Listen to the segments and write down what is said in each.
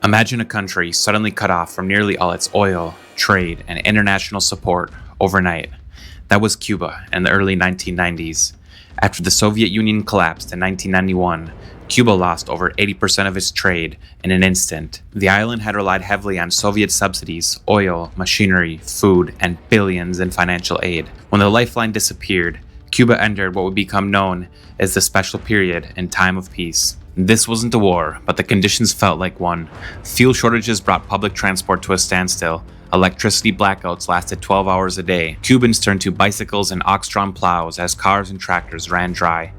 Imagine a country suddenly cut off from nearly all its oil, trade, and international support overnight. That was Cuba in the early 1990s. After the Soviet Union collapsed in 1991, Cuba lost over 80% of its trade in an instant. The island had relied heavily on Soviet subsidies, oil, machinery, food, and billions in financial aid. When the lifeline disappeared, Cuba entered what would become known as the Special Period in time of peace. This wasn't a war, but the conditions felt like one. Fuel shortages brought public transport to a standstill. Electricity blackouts lasted 12 hours a day. Cubans turned to bicycles and ox-drawn plows as cars and tractors ran dry.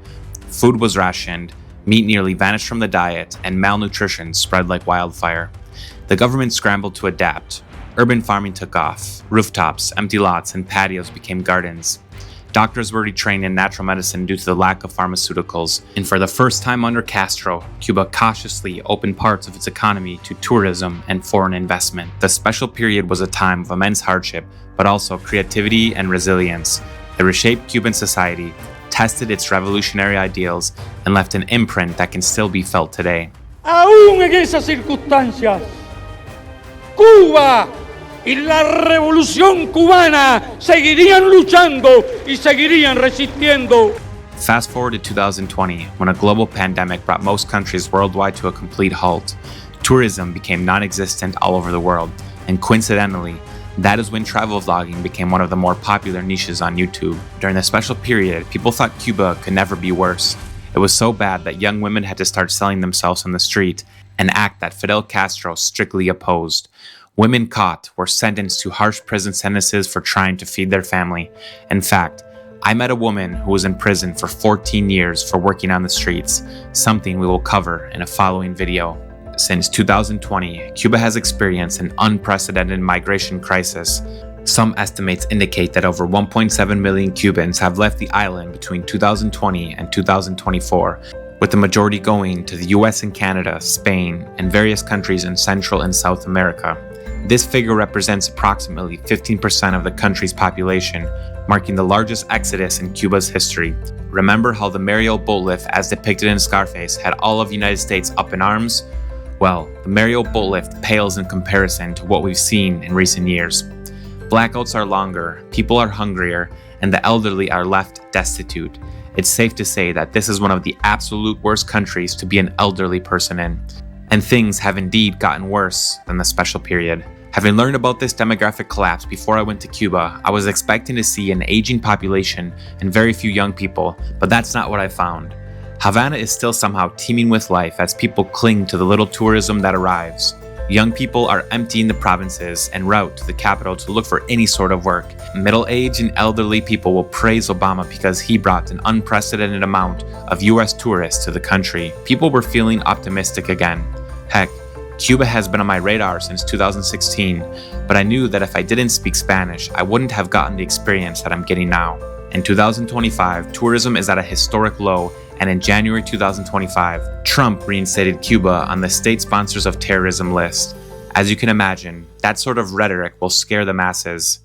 Food was rationed, meat nearly vanished from the diet, and malnutrition spread like wildfire. The government scrambled to adapt. Urban farming took off. Rooftops, empty lots, and patios became gardens. Doctors were retrained in natural medicine due to the lack of pharmaceuticals, and for the first time under Castro, Cuba cautiously opened parts of its economy to tourism and foreign investment. The Special Period was a time of immense hardship, but also creativity and resilience. It reshaped Cuban society, tested its revolutionary ideals, and left an imprint that can still be felt today. Aún en esas circunstancias, Cuba y la revolución cubana seguirían luchando y seguirían resistiendo. Fast forward to 2020, when a global pandemic brought most countries worldwide to a complete halt. Tourism became non-existent all over the world, and coincidentally, that is when travel vlogging became one of the more popular niches on YouTube. During the Special Period, people thought Cuba could never be worse. It was so bad that young women had to start selling themselves on the street, an act that Fidel Castro strictly opposed. Women caught were sentenced to harsh prison sentences for trying to feed their family. In fact, I met a woman who was in prison for 14 years for working on the streets, something we will cover in a following video. Since 2020, Cuba has experienced an unprecedented migration crisis. Some estimates indicate that over 1.7 million Cubans have left the island between 2020 and 2024, with the majority going to the US and Canada, Spain, and various countries in Central and South America. This figure represents approximately 15% of the country's population, marking the largest exodus in Cuba's history. Remember how the Mariel boat lift, as depicted in Scarface, had all of the United States up in arms? Well, the Mariel boat lift pales in comparison to what we've seen in recent years. Blackouts are longer, people are hungrier, and the elderly are left destitute. It's safe to say that this is one of the absolute worst countries to be an elderly person in. And things have indeed gotten worse than the Special Period. Having learned about this demographic collapse before I went to Cuba, I was expecting to see an aging population and very few young people, but that's not what I found. Havana is still somehow teeming with life as people cling to the little tourism that arrives. Young people are emptying the provinces en route to the capital to look for any sort of work. Middle-aged and elderly people will praise Obama because he brought an unprecedented amount of US tourists to the country. People were feeling optimistic again. Heck, Cuba has been on my radar since 2016, but I knew that if I didn't speak Spanish, I wouldn't have gotten the experience that I'm getting now. In 2025, tourism is at a historic low, and in January 2025, Trump reinstated Cuba on the state sponsors of terrorism list. As you can imagine, that sort of rhetoric will scare the masses.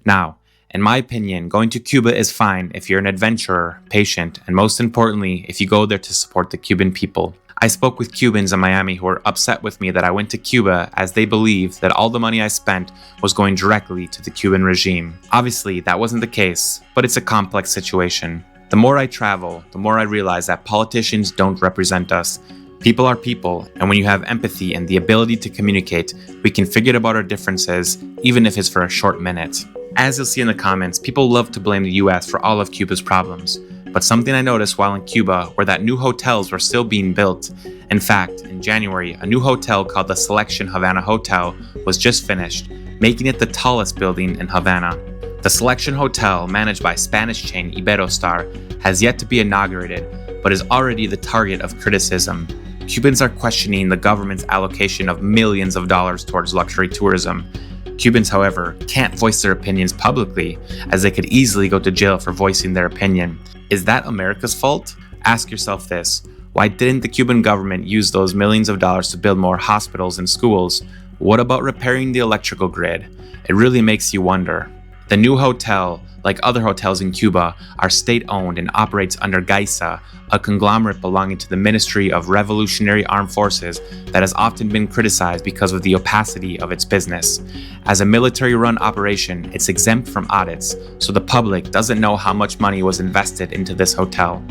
Now, in my opinion, going to Cuba is fine if you're an adventurer, patient, and most importantly, if you go there to support the Cuban people. I spoke with Cubans in Miami who were upset with me that I went to Cuba as they believed that all the money I spent was going directly to the Cuban regime. Obviously, that wasn't the case, but it's a complex situation. The more I travel, the more I realize that politicians don't represent us. People are people, and when you have empathy and the ability to communicate, we can forget about our differences, even if it's for a short minute. As you'll see in the comments, people love to blame the US for all of Cuba's problems. But something I noticed while in Cuba were that new hotels were still being built. In fact, in January, a new hotel called the Selection Havana Hotel was just finished, making it the tallest building in Havana. The Selection Hotel, managed by Spanish chain Iberostar, has yet to be inaugurated, but is already the target of criticism. Cubans are questioning the government's allocation of millions of dollars towards luxury tourism. Cubans, however, can't voice their opinions publicly, as they could easily go to jail for voicing their opinion. Is that America's fault? Ask yourself this: why didn't the Cuban government use those millions of dollars to build more hospitals and schools? What about repairing the electrical grid? It really makes you wonder. The new hotel, like other hotels in Cuba, are state-owned and operates under GAISA, a conglomerate belonging to the Ministry of Revolutionary Armed Forces that has often been criticized because of the opacity of its business. As a military-run operation, it's exempt from audits, so the public doesn't know how much money was invested into this hotel.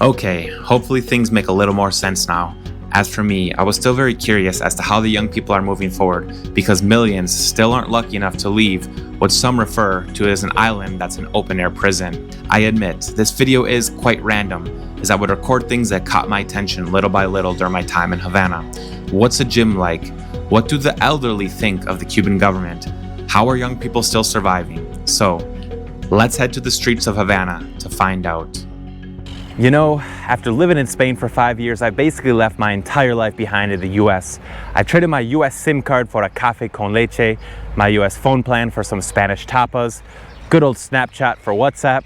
Okay, hopefully things make a little more sense now. As for me, I was still very curious as to how the young people are moving forward, because millions still aren't lucky enough to leave what some refer to as an island that's an open-air prison. I admit, this video is quite random, as I would record things that caught my attention little by little during my time in Havana. What's a gym like? What do the elderly think of the Cuban government? How are young people still surviving? So, let's head to the streets of Havana to find out. You know, after living in Spain for 5 years, I basically left my entire life behind in the US. I traded my US SIM card for a café con leche, my US phone plan for some Spanish tapas, good old Snapchat for WhatsApp.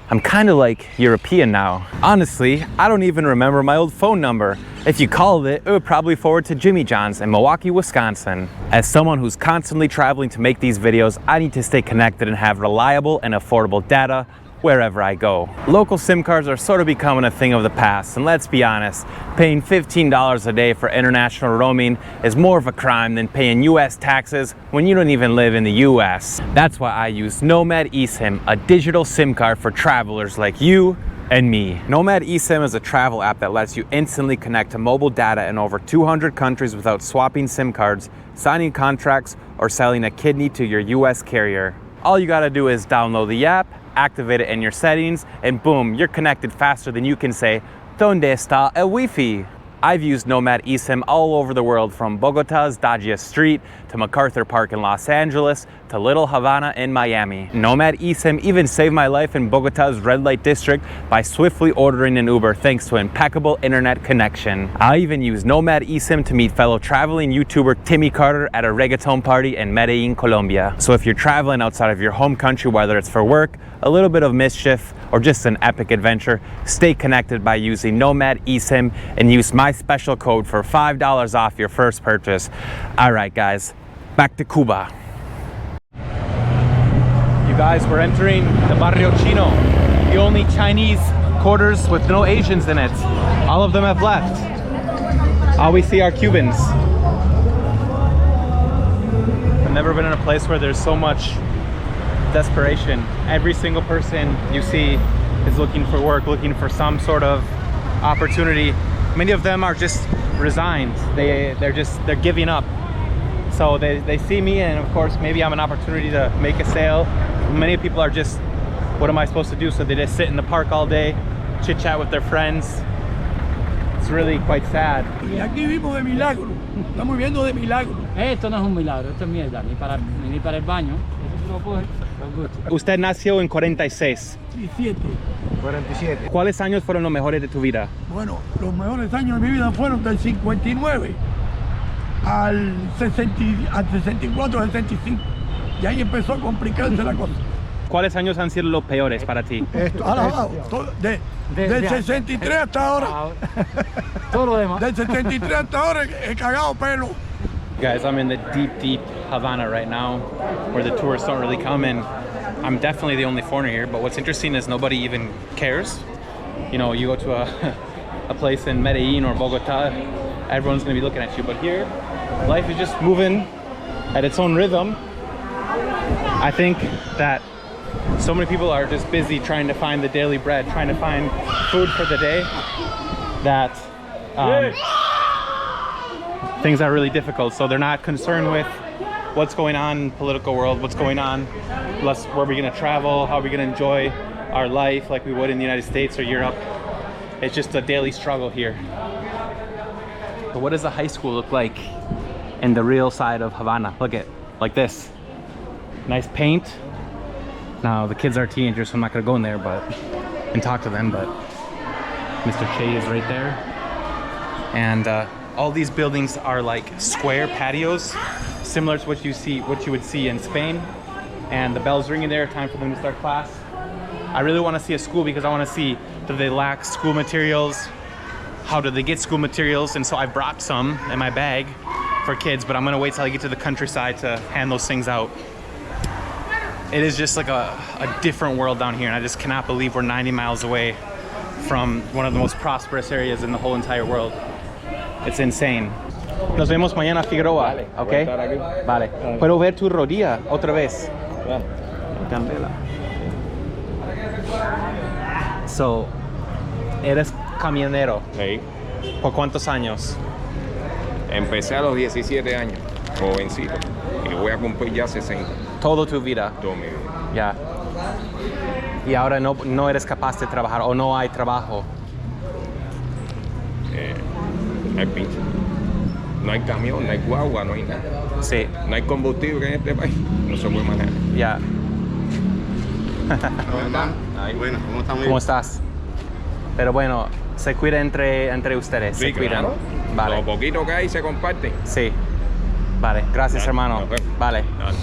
I'm kind of like European now. Honestly, I don't even remember my old phone number. If you called it, it would probably forward to Jimmy John's in Milwaukee, Wisconsin. As someone who's constantly traveling to make these videos, I need to stay connected and have reliable and affordable data wherever I go. Local SIM cards are sort of becoming a thing of the past, and let's be honest, paying $15 a day for international roaming is more of a crime than paying US taxes when you don't even live in the US. That's why I use Nomad eSim, a digital SIM card for travelers like you and me. Nomad eSim is a travel app that lets you instantly connect to mobile data in over 200 countries without swapping SIM cards, signing contracts, or selling a kidney to your US carrier. All you gotta do is download the app, activate it in your settings, and boom, you're connected faster than you can say, "Donde está el Wi-Fi?" I've used Nomad eSIM all over the world, from Bogota's dodgiest street to MacArthur Park in Los Angeles to Little Havana in Miami. Nomad eSIM even saved my life in Bogota's red light district by swiftly ordering an Uber thanks to impeccable internet connection. I even used Nomad eSIM to meet fellow traveling YouTuber Timmy Carter at a reggaeton party in Medellin, Colombia. So if you're traveling outside of your home country, whether it's for work, a little bit of mischief, or just an epic adventure, stay connected by using Nomad eSIM and use my special code for $5 off your first purchase. All right, guys, back to Cuba. You guys, we're entering the Barrio Chino, the only Chinese quarters with no Asians in it. All of them have left. All we see are Cubans. I've never been in a place where there's so much desperation. Every single person you see is looking for work, looking for some sort of opportunity. Many of them are just resigned. They're giving up. So they see me, and of course maybe I'm an opportunity to make a sale. Many people are just, what am I supposed to do? So they just sit in the park all day, chit chat with their friends. It's really quite sad. Y aquí vivimos de milagro, estamos viviendo de milagro. Esto no es un milagro, esto es mierda, ni para el baño. Eso tú lo coges con gusto. Usted nació en 46. 47. ¿Cuáles años fueron los mejores de tu vida? Bueno, los mejores años de mi vida fueron del 59 al 64, 65. Y ahí empezó a complicarse la cosa. ¿Cuáles años han sido los peores para ti? Del 63 hasta ahora. Todo lo demás. Del 73 hasta ahora he cagado pelo. Guys, I'm in the deep Havana right now, where the tourists don't really come in. I'm definitely the only foreigner here, but what's interesting is nobody even cares. You know, you go to a place in Medellin or Bogota, everyone's gonna be looking at you, but here, life is just moving at its own rhythm. I think that so many people are just busy trying to find the daily bread, trying to find food for the day, that things are really difficult. So they're not concerned with what's going on in the political world, what's going on, where we're gonna travel, how we're gonna enjoy our life like we would in the United States or Europe. It's just a daily struggle here. But what does a high school look like in the real side of Havana? Look at, like this. Nice paint. Now the kids are teenagers, so I'm not gonna go in there and talk to them, but Mr. Che is right there. And all these buildings are like square patios, similar to what you would see in Spain. And the bell's ringing there, time for them to start class. I really want to see a school because I want to see, do they lack school materials? How do they get school materials? And so I brought some in my bag for kids, but I'm gonna wait till I get to the countryside to hand those things out. It is just like a different world down here, and I just cannot believe we're 90 miles away from one of the most prosperous areas in the whole entire world. It's insane. Nos vemos mañana, Figueroa. Vale, okay? Vale. ¿Puedo ver tu rodilla otra vez? Candela. So, eres camionero. Sí. ¿Por cuántos años? Empecé a los 17 años, jovencito, y voy a cumplir ya 60. Toda tu vida. Toda mi vida. Ya. Y ahora no eres capaz de trabajar o no hay trabajo. No hay pinche. No hay camión, no hay guagua, no hay nada. Sí. No hay combustible en este país. No se puede manejar. Ya. Bueno, ¿cómo estamos? ¿Cómo estás? Pero bueno, se cuida entre ustedes. Sí, se cuidan. claro. Vale. Lo poquito que hay se comparte. Sí. Vale. Gracias, Dale, hermano. nos vemos. Vale. Dale.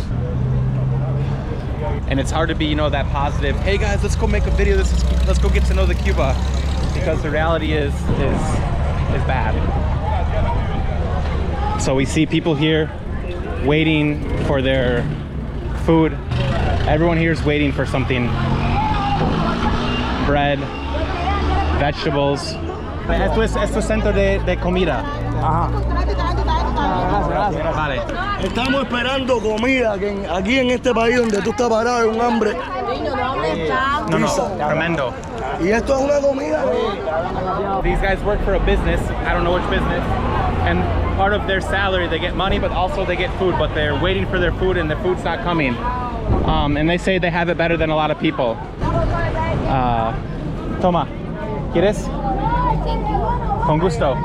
And it's hard to be, that positive, hey guys, let's go make a video, let's go get to know the Cuba, because the reality is bad. So we see people here waiting for their food. Everyone here is waiting for something. Bread, vegetables. Esto es centro de comida. Ajá. Vale. Estamos esperando comida aquí en este país donde tú estás parado es un hambre. No, tremendo. Y esto es una comida. These guys work for a business, I don't know which business, and part of their salary they get money, but also they get food, but they're waiting for their food and the food's not coming. And they say they have it better than a lot of people. Toma, ¿quieres? Con gusto.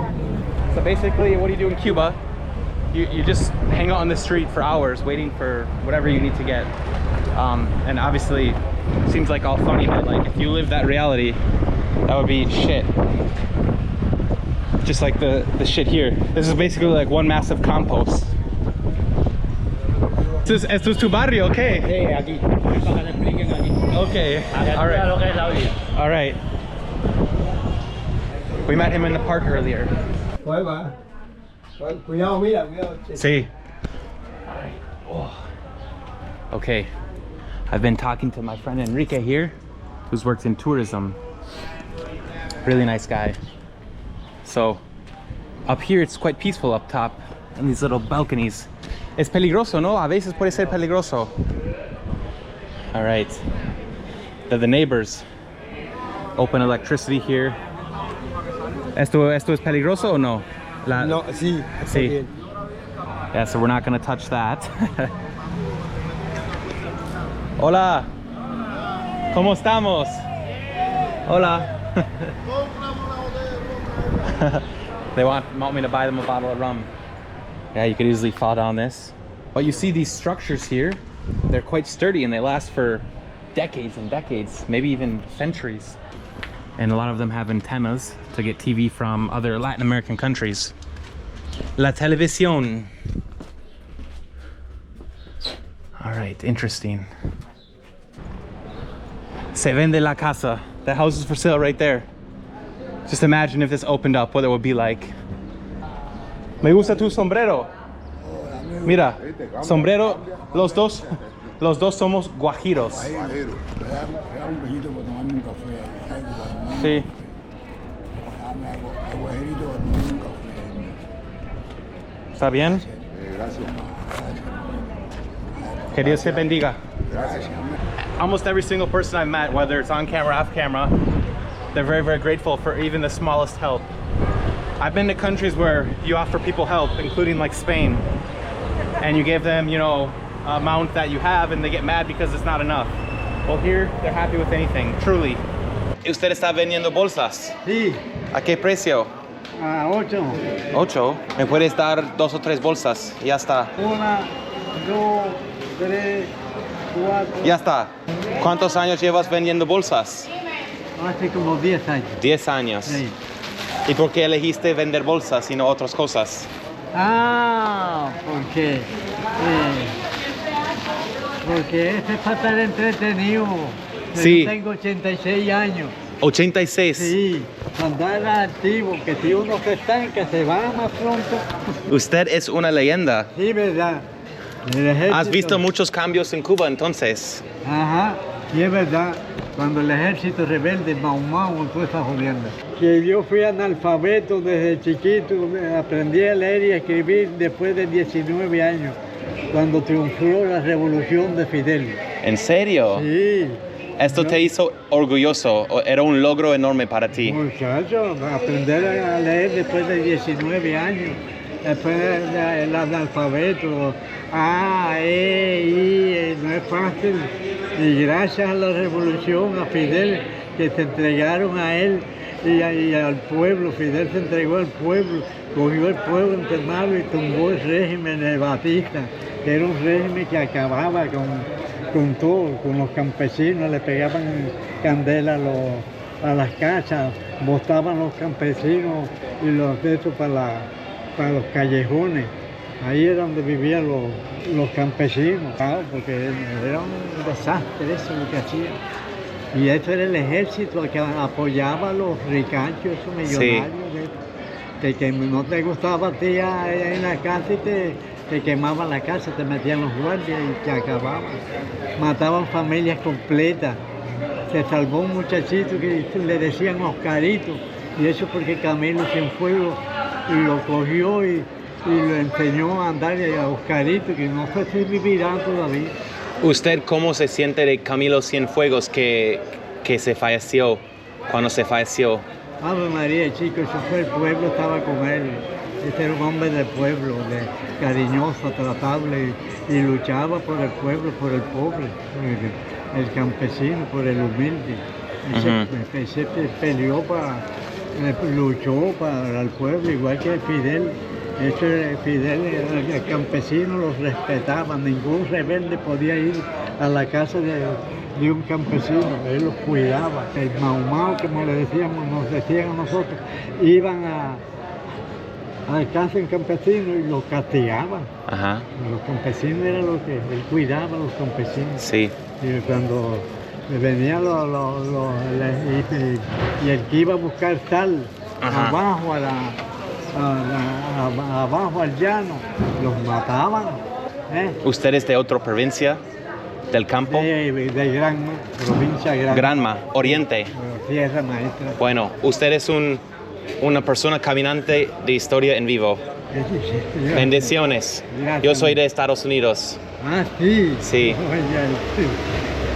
So basically, what do you do in Cuba? You just hang out on the street for hours waiting for whatever you need to get. And obviously, seems like all funny, but like if you live that reality, that would be shit. Just like the shit here. This is basically like one massive compost. Esto es tu barrio, okay? Sí, aquí. Para que le expliquen aquí. Okay, Allá all right. lo que es la vida. All right. We met him in the park earlier. Cuidado, mira, cuidado. Sí. Oh. Okay. I've been talking to my friend Enrique here, who's worked in tourism. Really nice guy. So, up here it's quite peaceful up top, in these little balconies. Es peligroso, ¿no? A veces puede ser peligroso. All right. They're the neighbors. Open electricity here. ¿Esto es peligroso o no? No, sí. Sí. Yeah, so we're not gonna touch that. Hola. ¿Cómo estamos? Hola. They want me to buy them a bottle of rum. Yeah, you could easily fall down this. But you see these structures here, they're quite sturdy and they last for decades and decades, maybe even centuries. And a lot of them have antennas to get TV from other Latin American countries. La televisión. All right, interesting. Se vende la casa. The house is for sale right there. Just imagine if this opened up, what it would be like. Me gusta tu sombrero. Mira, sombrero, los dos somos guajiros. Sí. ¿Está bien? Que Dios te bendiga. Almost every single person I've met, whether it's on camera or off camera, they're very, very grateful for even the smallest help. I've been to countries where you offer people help, including like Spain, and you give them, amount that you have and they get mad because it's not enough. Well, here, they're happy with anything, truly. ¿Usted está vendiendo bolsas? Sí. ¿A qué precio? A 8. 8. ¿Me puedes dar 2 o 3 bolsas? Ya está. 1, 2, 3, 4. Ya está. ¿Cuántos años llevas vendiendo bolsas? Hace como 10 años. 10 años. Sí. ¿Y por qué elegiste vender bolsas y no otras cosas? Porque este es para estar entretenido. Sí. Yo tengo 86 años. 86. Sí, andar activo, que si uno se estanca se va más pronto. Usted es una leyenda. Sí, verdad. El ejército. ¿Has visto muchos cambios en Cuba entonces? Ajá, y es verdad, cuando el ejército rebelde, Mau, toda esa jodienda. Que yo fui analfabeto desde chiquito, aprendí a leer y a escribir después de 19 años, cuando triunfó la revolución de Fidel. ¿En serio? Sí. ¿Esto te hizo orgulloso? ¿O era un logro enorme para ti? Muchacho, aprender a leer después de 19 años, después del analfabeto, no es fácil. Y gracias a la revolución, a Fidel, que se entregaron a él y al pueblo, Fidel se entregó al pueblo, cogió el pueblo entre manos y tumbó el régimen de Batista, que era un régimen que acababa con todo, con los campesinos, le pegaban candela a las casas, botaban los campesinos y los de estos para los callejones. Ahí era donde vivían los campesinos, claro, porque era un desastre eso lo que hacían. Y eso era el ejército que apoyaba a los ricachos, esos millonarios, sí. Que no te gustaba a ti en la casa y te quemaban la casa, te metían los guardias y te acababan. Mataban familias completas. Se salvó un muchachito que le decían Oscarito, y eso porque Camilo Cienfuegos lo cogió y lo enseñó a andar a Oscarito, que no sé si vivirá todavía. ¿Usted cómo se siente de Camilo Cienfuegos que se falleció, cuando se falleció? Ave María, chico, eso fue el pueblo, estaba con él. Este era un hombre del pueblo, cariñoso, tratable, y luchaba por el pueblo, por el pobre, por el campesino, por el humilde. Se peleó luchó para el pueblo, igual que Fidel. Fidel, el campesino los respetaba, ningún rebelde podía ir a la casa de un campesino, él los cuidaba. El Mau, como le decíamos, nos decían a nosotros, iban a casa del campesino y los castigaban. Ajá. Los campesinos eran los que él cuidaba, los campesinos. Sí. Y cuando venían y el que iba a buscar sal, ajá, abajo abajo al llano, los mataban. ¿Usted es de otra provincia del campo? De Granma, provincia Granma. Granma, Oriente. Tierra Maestra. Bueno, usted es una persona caminante de historia en vivo. Bendiciones. Gracias. Yo soy de Estados Unidos. Ah, sí. Sí.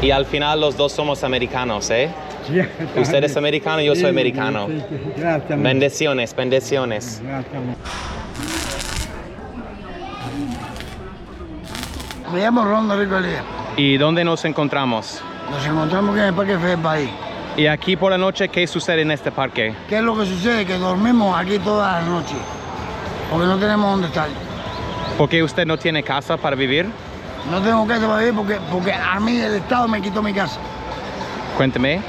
Y al final los dos somos americanos, ¿eh? Usted es americano y yo soy americano. Gracias. Bendiciones, bendiciones. Gracias. Me llamo Ronda Rico Elliot. ¿Y dónde nos encontramos? Nos encontramos en el Parque Fedel. Y aquí por la noche, ¿qué sucede en este parque? ¿Qué es lo que sucede? Que dormimos aquí toda la noche, porque no tenemos dónde estar. ¿Por qué usted no tiene casa para vivir? No tengo casa para vivir porque a mí el Estado me quitó mi casa. Cuénteme.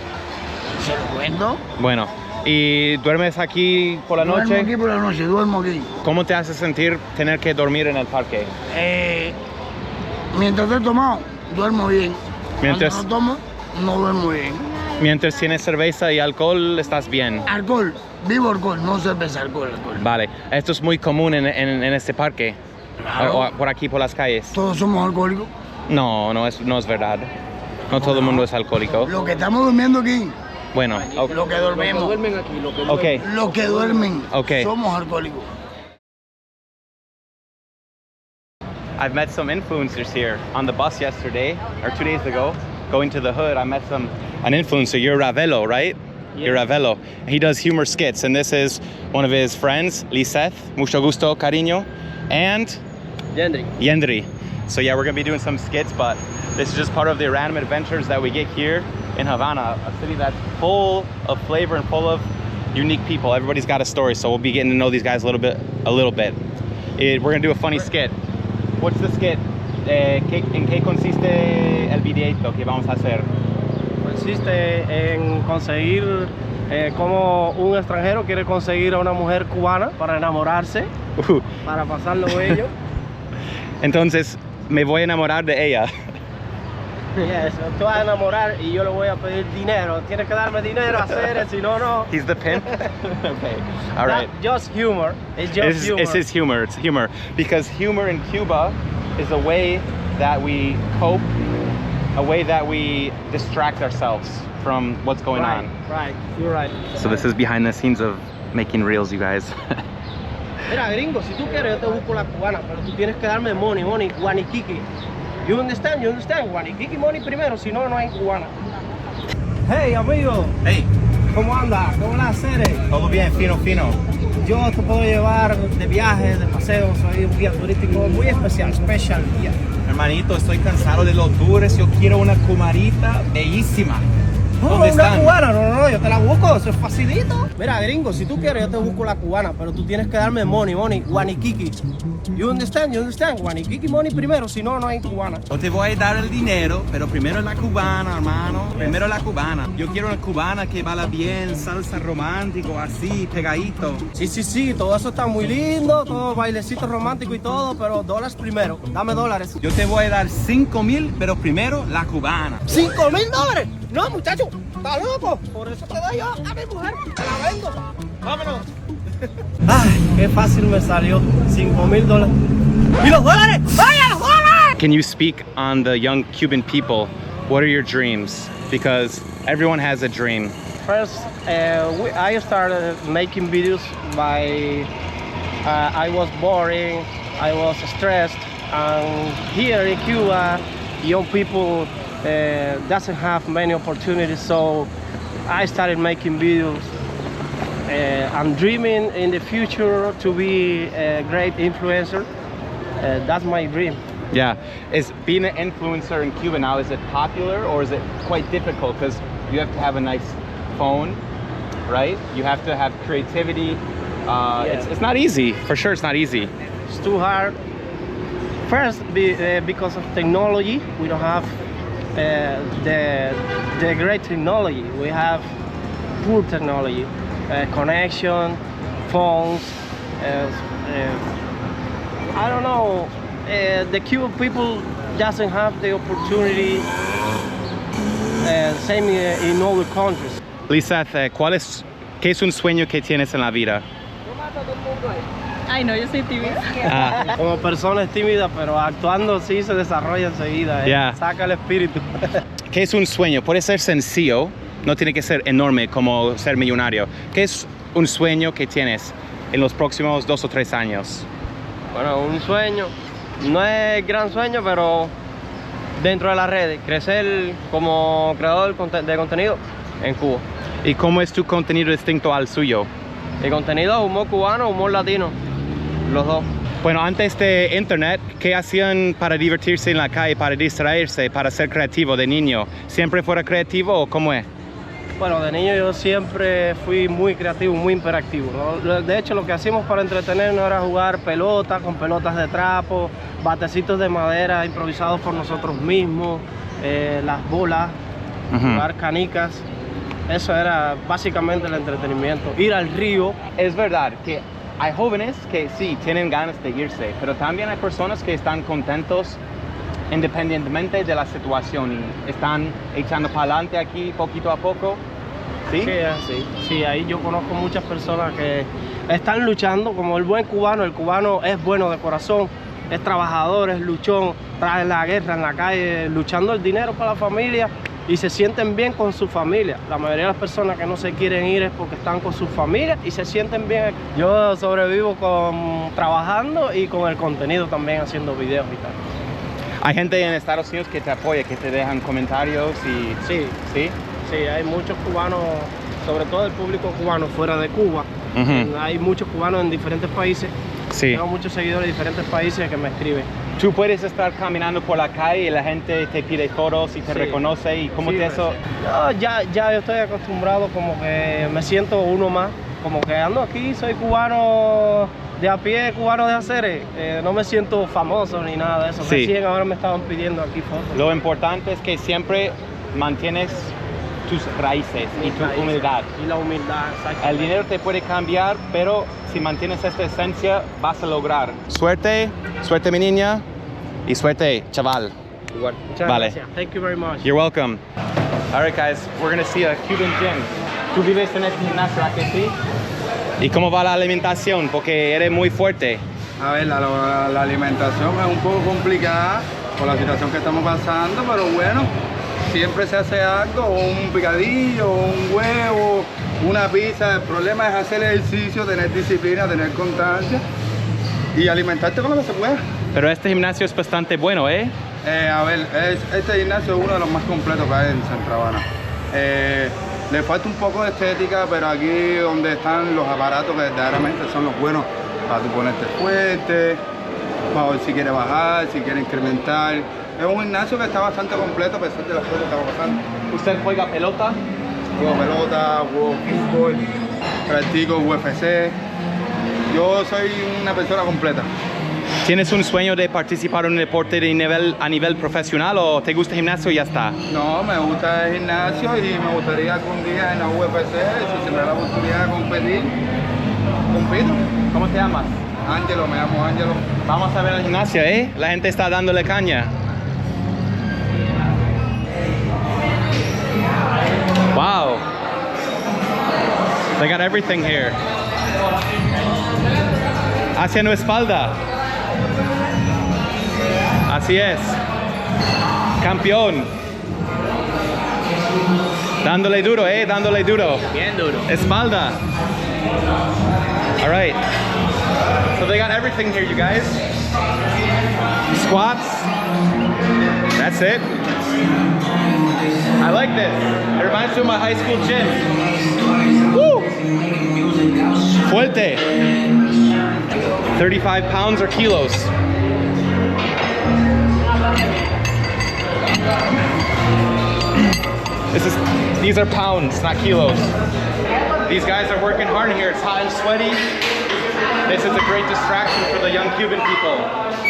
¿Se lo cuento? Bueno, ¿y duermes aquí por la noche? Duermo aquí por la noche, duermo aquí. ¿Cómo te hace sentir tener que dormir en el parque? Mientras he tomado, duermo bien. Mientras Cuando no tomo, no duermo bien. Mientras tienes cerveza y alcohol, estás bien. Alcohol, vivo alcohol, no cerveza, alcohol. Vale, esto es muy común en este parque. Claro. O por aquí por las calles. ¿Todos somos alcohólicos? No es verdad. No todo el mundo es alcohólico. Lo que estamos durmiendo aquí. Bueno, lo que dormimos. Lo que duermen aquí, lo que duermen. Okay. Los que duermen, Okay. somos alcohólicos. I've met some influencers here on the bus yesterday or 2 days ago. Going to the hood, I met an influencer. You're Ravelo, right? Yeah. You're Ravelo. He does humor skits, and this is one of his friends, Liseth. Mucho gusto, cariño. And Yendri. So yeah, we're gonna be doing some skits, but this is just part of the random adventures that we get here in Havana, a city that's full of flavor and full of unique people. Everybody's got a story, so we'll be getting to know these guys a little bit. We're gonna do a funny skit. What's the skit? ¿En qué consiste el videito que vamos a hacer? Consiste en conseguir como un extranjero quiere conseguir a una mujer cubana para enamorarse, para pasarlo bello. Entonces, me voy a enamorar de ella. Yes, tú vas a enamorar y yo le voy a pedir dinero. Tienes que darme dinero a hacer, si no, no. He's the pimp? Okay, all right. Not just humor, it's just humor. It's his humor, it's humor. Because humor in Cuba is a way that we cope, a way that we distract ourselves from what's going on. Right, you're right. So this is behind the scenes of making reels, you guys. Mira, gringo, si tú quieres yo te busco la cubana, pero tú tienes que darme money, guaniquiqui. You understand? Guaniquiqui money primero, si no, no hay cubana. Hey, amigo. Hey. ¿Cómo anda? ¿Cómo la haces? Todo bien, fino. Yo te puedo llevar de viaje, de paseo, soy un guía turístico muy especial, special guía. Hermanito, estoy cansado de los tours, yo quiero una cumarita bellísima. ¿Dónde están? Cubana, no, yo te la busco, eso es facilito. Mira, gringo, si tú quieres yo te busco la cubana, pero tú tienes que darme money, guaniquiqui. You understand? Guaniquiqui money primero, si no, no hay cubana. Yo te voy a dar el dinero, pero primero la cubana, hermano. Primero la cubana. Yo quiero una cubana que baila bien, salsa romántico, así, pegadito. Sí, todo eso está muy lindo, todo bailecito romántico y todo, pero dólares primero. Dame dólares. Yo te voy a dar 5,000, pero primero la cubana. $5,000. No, muchacho, está loco. Por eso te doy yo a mi mujer. Te la vendo. Vámonos. Ay, qué fácil me salió. $5,000. ¿Y los dólares? ¡Vaya, los dólares! Can you speak on the young Cuban people? What are your dreams? Because everyone has a dream. First, I started making videos by I was boring, I was stressed, and here in Cuba, young people doesn't have many opportunities, so I started making videos. I'm dreaming in the future to be a great influencer. That's my dream. Yeah. Is being an influencer in Cuba now, is it popular or is it quite difficult? Because you have to have a nice phone, right? You have to have creativity. It's not easy. For sure, it's not easy. It's too hard. First, because of technology, we don't have the great technology. We have poor technology, connection, phones. I don't know. The Cuban people doesn't have the opportunity. Same in other countries. Lisa, ¿qué es un sueño que tienes en la vida? Ay, no, yo soy tímida. Como persona es tímida, pero actuando sí se desarrolla enseguida. Yeah. Saca el espíritu. ¿Qué es un sueño? Puede ser sencillo, no tiene que ser enorme como ser millonario. ¿Qué es un sueño que tienes en los próximos 2 o 3 años? Bueno, un sueño, no es gran sueño, pero dentro de las redes, crecer como creador de contenido en Cuba. ¿Y cómo es tu contenido distinto al suyo? Mi contenido es humor cubano, humor latino, los dos. Bueno, antes de internet, ¿qué hacían para divertirse en la calle, para distraerse, para ser creativo de niño? ¿Siempre fuera creativo o cómo es? Bueno, de niño yo siempre fui muy creativo, muy hiperactivo, ¿no? De hecho, lo que hacíamos para entretenernos era jugar pelota, con pelotas de trapo, batecitos de madera improvisados por nosotros mismos, las bolas, jugar canicas. Eso era básicamente el entretenimiento. Ir al río. Es verdad que hay jóvenes que sí tienen ganas de irse, pero también hay personas que están contentos independientemente de la situación y están echando para adelante aquí poquito a poco. ¿Sí? Sí, ahí yo conozco muchas personas que están luchando como el buen cubano. El cubano es bueno de corazón, es trabajador, es luchón, trae la guerra en la calle, luchando el dinero para la familia y se sienten bien con su familia. La mayoría de las personas que no se quieren ir es porque están con su familia y se sienten bien. Yo sobrevivo trabajando y con el contenido también, haciendo videos y tal. Hay gente en Estados Unidos que te apoya, que te dejan comentarios y... Sí, hay muchos cubanos, sobre todo el público cubano fuera de Cuba. Hay muchos cubanos en diferentes países. Sí. Tengo muchos seguidores de diferentes países que me escriben. Tú puedes estar caminando por la calle y la gente te pide fotos y te reconoce y ¿cómo te eso? No, ya yo estoy acostumbrado, como que me siento uno más, como que ando aquí, soy cubano de a pie, cubano de hacer, no me siento famoso ni nada de eso. Sí. Recién ahora me estaban pidiendo aquí fotos. Lo importante es que siempre mantienes tus raíces y tu humildad. Y la humildad, exacto. El dinero te puede cambiar, pero si mantienes esta esencia, vas a lograr. Suerte, suerte mi niña, y suerte, chaval. Igual. Muchas gracias. Thank you very much. You're welcome. All right, guys, we're going to see a Cuban Gym. ¿Tú vives en este gimnasio aquí, sí? ¿Y cómo va la alimentación? Porque eres muy fuerte. A ver, la alimentación es un poco complicada por la situación que estamos pasando, pero bueno, siempre se hace algo, un picadillo, un huevo, una pizza. El problema es hacer ejercicio, tener disciplina, tener constancia y alimentarte con lo que se pueda. Pero este gimnasio es bastante bueno, ¿eh? A ver, este gimnasio es uno de los más completos que hay en Centro Havana. Le falta un poco de estética, pero aquí donde están los aparatos que verdaderamente son los buenos para tú ponerte fuerte, para ver si quieres bajar, si quieres incrementar. Es un gimnasio que está bastante completo a pesar de las cosas que estamos pasando. ¿Usted juega pelota? Juego pelota, juego fútbol, practico UFC. Yo soy una persona completa. ¿Tienes un sueño de participar en un deporte a nivel profesional o te gusta el gimnasio y ya está? No, me gusta el gimnasio y me gustaría algún día en la UFC, si se me da la oportunidad de competir, compito. ¿Cómo te llamas? Ángelo, me llamo Ángelo. Vamos a ver el gimnasio, ¿eh? La gente está dándole caña. Wow. They got everything here. Hacia nuestra espalda. Así es. Campeón. Dándole duro, dándole duro. Bien duro. Espalda. All right. So they got everything here, you guys. Squats. That's it. I like this. It reminds me of my high school gym. Woo! Fuerte. 35 pounds or kilos. These are pounds, not kilos. These guys are working hard here. It's hot and sweaty. This is a great distraction for the young Cuban people.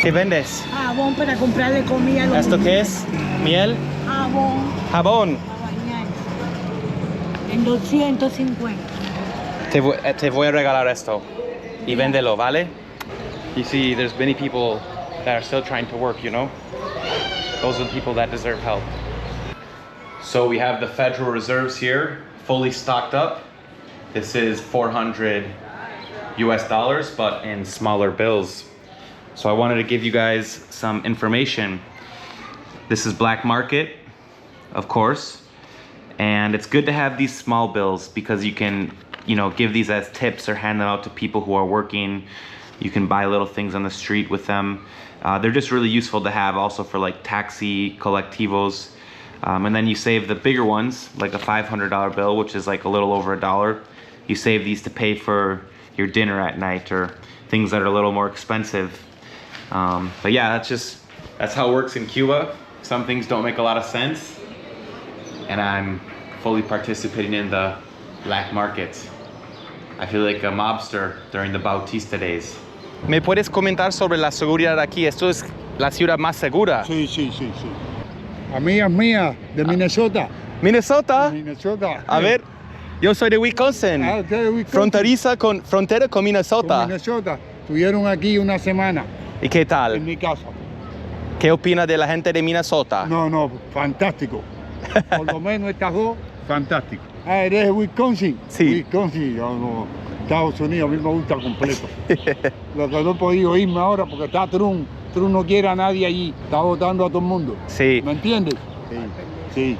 ¿Qué vendes? Jabón para comprarle comida a los ¿Esto qué es? ¿Miel? Jabón. Jabón. En 250. Te voy a regalar esto. Y véndelo, ¿vale? You see, there's many people that are still trying to work, you know? Those are the people that deserve help. So we have the Federal Reserves here, fully stocked up. This is $400 US, but in smaller bills. So I wanted to give you guys some information. This is black market, of course. And it's good to have these small bills because you can, give these as tips or hand them out to people who are working. You can buy little things on the street with them. They're just really useful to have also for like taxi colectivos. And then you save the bigger ones, like a $500 bill, which is like a little over $1. You save these to pay for your dinner at night or things that are a little more expensive. But yeah, that's how it works in Cuba. Some things don't make a lot of sense. And I'm fully participating in the black market. I feel like a mobster during the Bautista days. ¿Me puedes comentar sobre la seguridad aquí? ¿Esto es la ciudad más segura? Sí. Amigas mías de Minnesota. ¿Minnesota? Minnesota. A ver, yo soy de Wisconsin. Usted de Wisconsin. Frontera con Minnesota. Con Minnesota. Estuvieron aquí una semana. ¿Y qué tal? En mi casa. ¿Qué opina de la gente de Minnesota? No, fantástico. Por lo menos estas dos, fantástico. ¿Eres de Wisconsin? Sí. Wisconsin, yo no. Estados Unidos, a mí me gusta completo. Lo que no he podido irme ahora porque está Trump. Trump no quiere a nadie allí. Está votando a todo el mundo. Sí. ¿Me entiendes? Sí.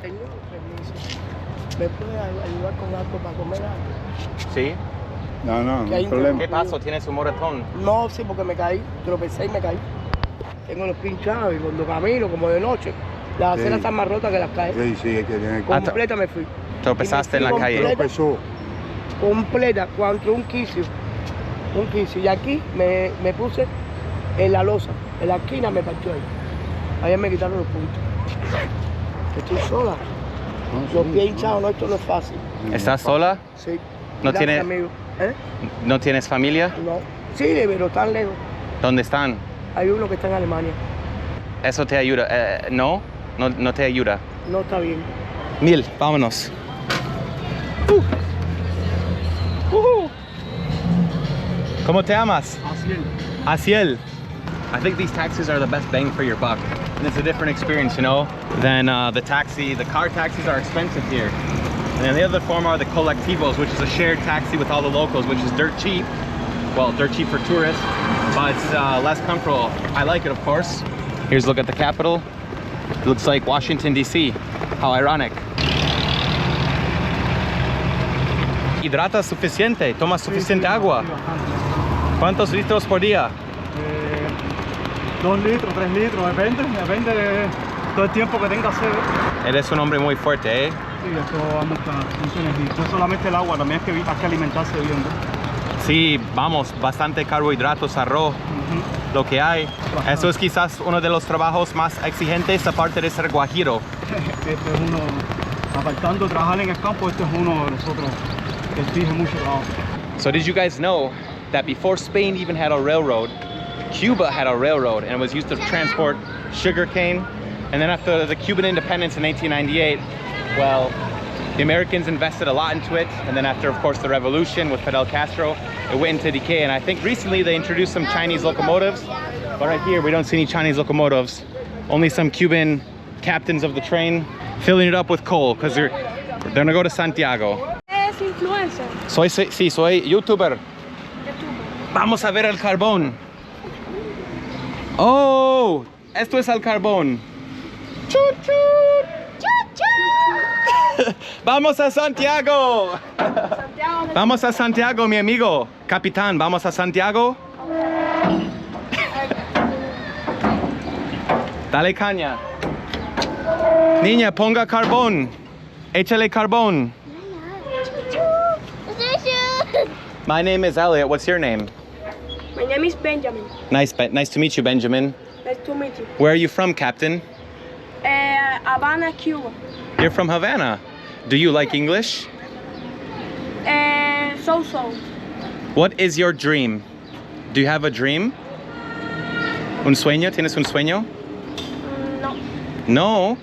Señor, permiso. ¿Me puede ayudar con algo para comer algo? Sí. No hay problema. ¿Qué pasó? ¿Tienes un moretón? No, sí, porque me caí. Tropecé y me caí. Tengo los pinchados y cuando camino, como de noche, las aceras están más rotas que las calles. Sí, hay que tener Completa me fui. Tropezaste en la calle. Tropezó. Completa, contra un quicio. Y aquí me puse en la losa, en la esquina me partió ahí. Allá me quitaron los puntos. Estoy sola. Los pies hinchados, esto no es fácil. ¿Estás sola? Sí. ¿No Gracias, tienes, amigo. ¿No tienes familia? No. Sí, pero están lejos. ¿Dónde están? Hay uno que está en Alemania. ¿Eso te ayuda? No te ayuda. No está bien. Mil, vámonos. ¿Cómo te llamas? Asiel. I think these taxis are the best bang for your buck. And it's a different experience, than the car taxis are expensive here. And then the other form are the colectivos, which is a shared taxi with all the locals, which is dirt cheap. Well, dirt cheap for tourists, but it's less comfortable. I like it, of course. Here's a look at the Capitol. It looks like Washington, D.C. How ironic. Hidrata suficiente, toma suficiente agua. ¿Cuántos litros por día? 2 litros, 3 litros, depende de todo el tiempo que tenga sed. Eres un hombre muy fuerte, ¿eh? Sí, esto da mucha energía. No solamente el agua, también hay que alimentarse bien, ¿no? Sí, vamos, bastante carbohidratos, arroz, lo que hay. Bastante. Eso es quizás uno de los trabajos más exigentes, aparte de ser guajiro. Este es uno, apartando de trabajar en el campo, este es uno de nosotros que exige mucho trabajo. So did you guys know that before Spain even had a railroad, Cuba had a railroad and it was used to transport sugarcane? And then after the Cuban independence in 1898, well, the Americans invested a lot into it. And then after, of course, the revolution with Fidel Castro, it went into decay. And I think recently they introduced some Chinese locomotives. But right here, we don't see any Chinese locomotives. Only some Cuban captains of the train filling it up with coal because they're gonna go to Santiago. ¿Es influencer? Sí, soy YouTuber. Vamos a ver el carbón. Oh, esto es el carbón. Chut, chut. Chut, chut. Vamos a Santiago. Vamos a Santiago, mi amigo. Capitán, vamos a Santiago. Dale caña. Niña, ponga carbón. Échale carbón. My name is Elliot. What's your name? My name is Benjamin. Nice to meet you, Benjamin. Nice to meet you. Where are you from, Captain? Havana, Cuba. You're from Havana. Do you like English? So. What is your dream? Do you have a dream? ¿Un sueño? ¿Tienes un sueño? No. No?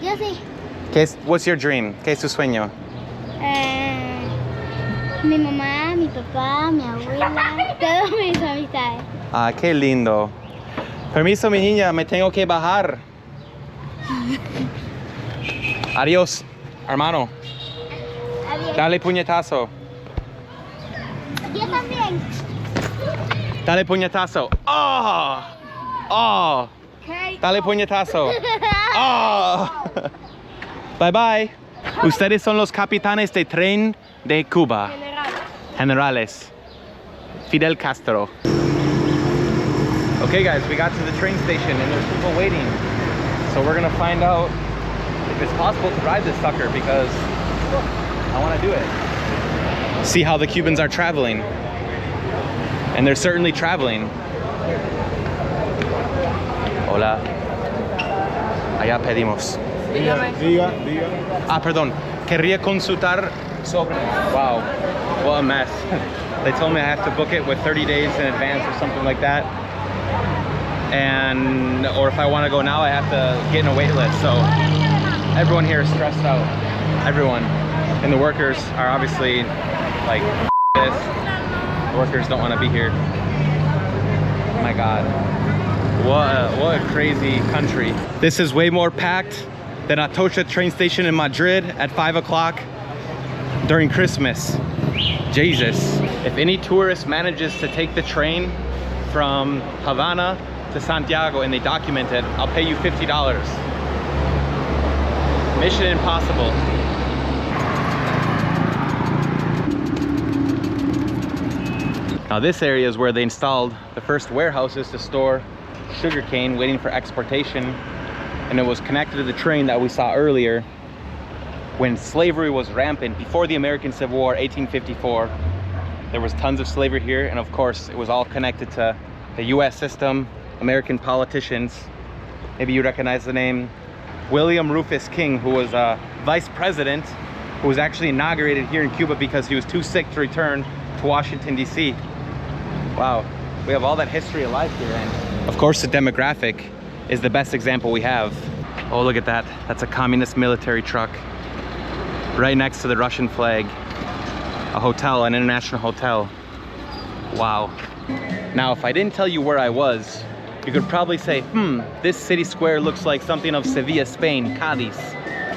Yo sí. What's your dream? ¿Qué es tu sueño? Mi mamá, mi papá, mi abuela, todos mis amistades. Ah, qué lindo. Permiso, mi niña, me tengo que bajar. Adiós, hermano. Adiós. Dale puñetazo. Yo también. Dale puñetazo. Oh. Oh. Dale puñetazo. Oh. Bye bye. Ustedes son los capitanes de tren de Cuba. Generales. Fidel Castro. Okay guys, we got to the train station and there's people waiting. So we're gonna find out if it's possible to ride this sucker because I wanna do it. See how the Cubans are traveling. And they're certainly traveling. Hola. Allá pedimos. Diga. Ah, perdón. Quería consultar sobre... Wow, what a mess. They told me I have to book it with 30 days in advance or something like that. Or if I want to go now, I have to get in a wait list. So everyone here is stressed out. Everyone. And the workers are obviously like, this. The workers don't want to be here. Oh my God. What a crazy country. This is way more packed than Atocha train station in Madrid at 5 o'clock during Christmas. Jesus. If any tourist manages to take the train from Havana to Santiago and they document it, I'll pay you $50. Mission impossible. Now this area is where they installed the first warehouses to store sugarcane waiting for exportation, and it was connected to the train that we saw earlier when slavery was rampant before the American Civil War, 1854. There was tons of slavery here, and of course it was all connected to the US system, American politicians. Maybe you recognize the name William Rufus King, who was a vice president who was actually inaugurated here in Cuba because he was too sick to return to Washington, D.C. Wow, we have all that history alive here, and of course the demographic is the best example we have. Oh, look at that. That's a communist military truck right next to the Russian flag. A hotel, an international hotel. Wow. Now, if I didn't tell you where I was, you could probably say, this city square looks like something of Sevilla, Spain, Cádiz,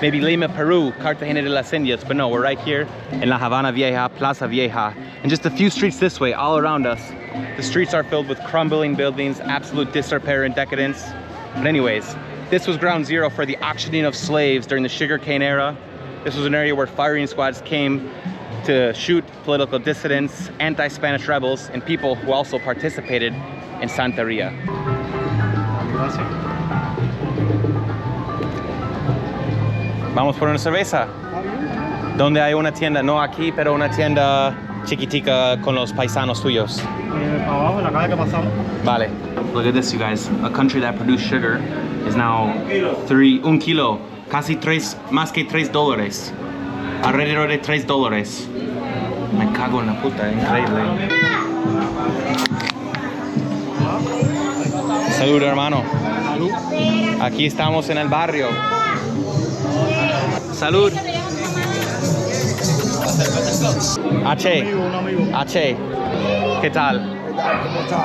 maybe Lima, Peru, Cartagena de las Indias, but no, we're right here in La Habana Vieja, Plaza Vieja, And just a few streets this way, all around us, the streets are filled with crumbling buildings, absolute disrepair and decadence. But anyways, this was ground zero for the auctioning of slaves during the sugarcane era. This was an area where firing squads came to shoot political dissidents, anti-Spanish rebels, and people who also participated in Santeria. Vamos por una cerveza. ¿Dónde hay una tienda? No aquí, pero una tienda chiquitica con los paisanos tuyos. Para abajo, en la calle que pasamos. Vale. Look at this, you guys. A country that produced sugar is now un kilo, casi más que $3. Alrededor de $3. Me cago en la puta, increíble. Salud, hermano. Salud. Aquí estamos en el barrio. Salud. H. H. ¿Qué tal?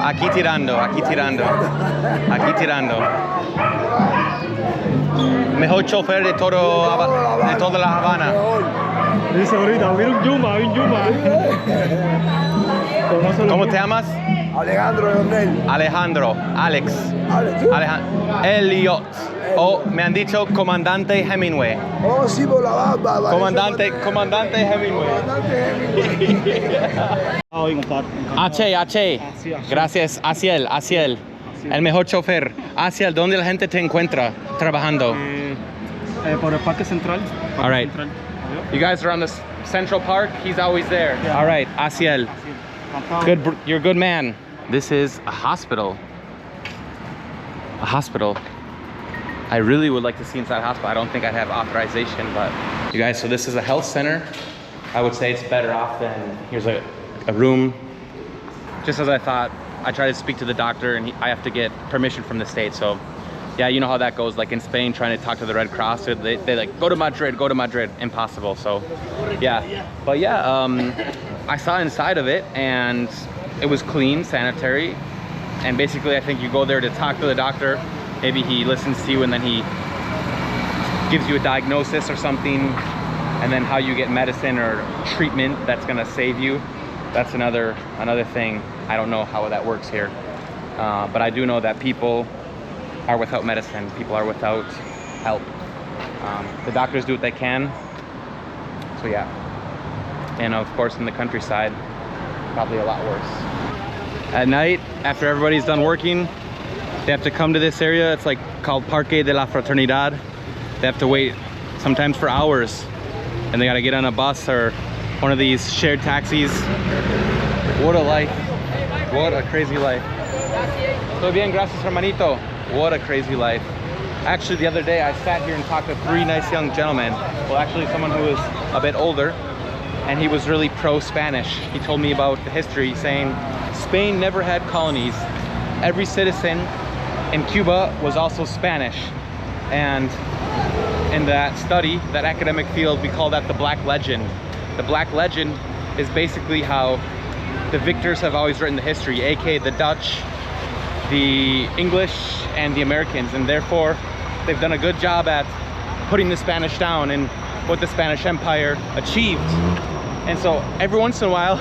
Aquí tirando. Mejor chofer de toda la Havana. Dice ahorita, mira un Yuma. ¿Cómo te llamas? Alejandro, Alex. Elliot. O me han dicho comandante Hemingway. Oh, sí, por la barba. Comandante Hemingway. H. Gracias, Asiel. El mejor chofer. Asiel, ¿dónde la gente te encuentra trabajando? Por el Parque Central. All right. You guys are on the Central Park. He's always there. Yeah. All right, Asiel. Good, you're a good man. This is a hospital. I really would like to see inside a hospital. I don't think I'd have authorization, but you guys, so this is a health center. I would say it's better off than, here's a room. Just as I thought, I tried to speak to the doctor and I have to get permission from the state. So yeah, you know how that goes. Like in Spain, trying to talk to the Red Cross, they like, go to Madrid, impossible. So yeah, but yeah, I saw inside of it and it was clean, sanitary. And basically I think you go there to talk to the doctor. Maybe he listens to you and then he gives you a diagnosis or something. And then how you get medicine or treatment that's gonna save you. That's another thing. I don't know how that works here. But I do know that people are without medicine. People are without help. The doctors do what they can. So yeah. And of course in the countryside, probably a lot worse. At night, after everybody's done working, they have to come to this area. It's like called Parque de la Fraternidad. They have to wait sometimes for hours. And they gotta get on a bus or one of these shared taxis. What a life. What a crazy life. Todo bien, gracias, hermanito. What a crazy life. Actually, the other day I sat here and talked to 3 nice young gentlemen. Well, actually someone who was a bit older, and he was really pro-Spanish. He told me about the history, saying Spain never had colonies. Every citizen in Cuba was also Spanish. And in that study, that academic field, we call that the Black Legend. The Black Legend is basically how the victors have always written the history, aka the Dutch, the English, and the Americans, and therefore they've done a good job at putting the Spanish down and what the Spanish Empire achieved. And so every once in a while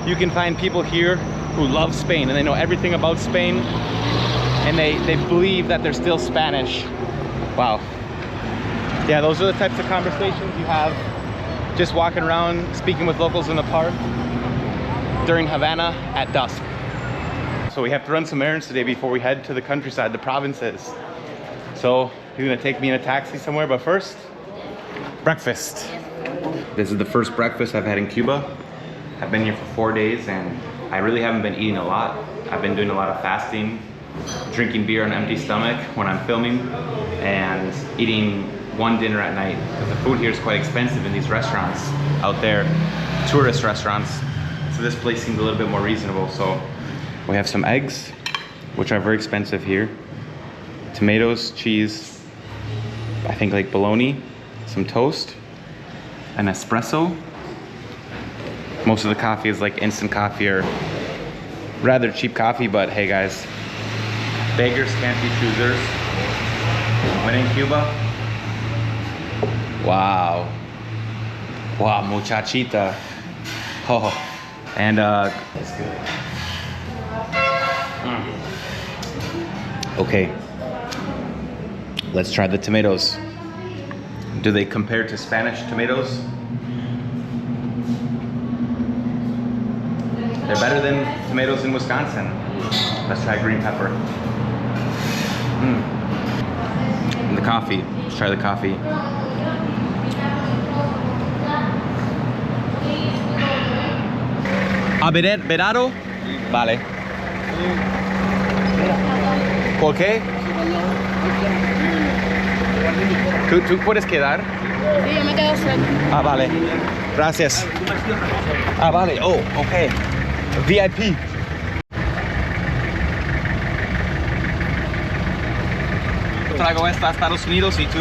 you can find people here who love Spain and they know everything about Spain and they believe that they're still Spanish. Wow. Yeah, those are the types of conversations you have just walking around speaking with locals in the park during Havana at dusk. So we have to run some errands today before we head to the countryside, the provinces. So you're gonna take me in a taxi somewhere, but first, breakfast. This is the first breakfast I've had in Cuba. I've been here for 4 days and I really haven't been eating a lot. I've been doing a lot of fasting, drinking beer on an empty stomach when I'm filming, and eating one dinner at night because the food here is quite expensive in these restaurants out there, tourist restaurants. So this place seemed a little bit more reasonable. So we have some eggs, which are very expensive here. Tomatoes, cheese, I think like bologna, some toast, an espresso. Most of the coffee is like instant coffee or rather cheap coffee, but hey guys, beggars can't be choosers. When in Cuba, wow. Wow, muchachita. Oh, And okay, let's try the tomatoes. Do they compare to Spanish tomatoes? They're better than tomatoes in Wisconsin. Let's try green pepper. And the coffee. Let's try the coffee. ¿Verado? Vale. ¿Por qué? ¿Tú puedes quedar? Sí, yo me quedo solo. Ah, vale. Gracias. Ah, vale. Oh, ok. VIP. Traigo esta a Estados Unidos y tú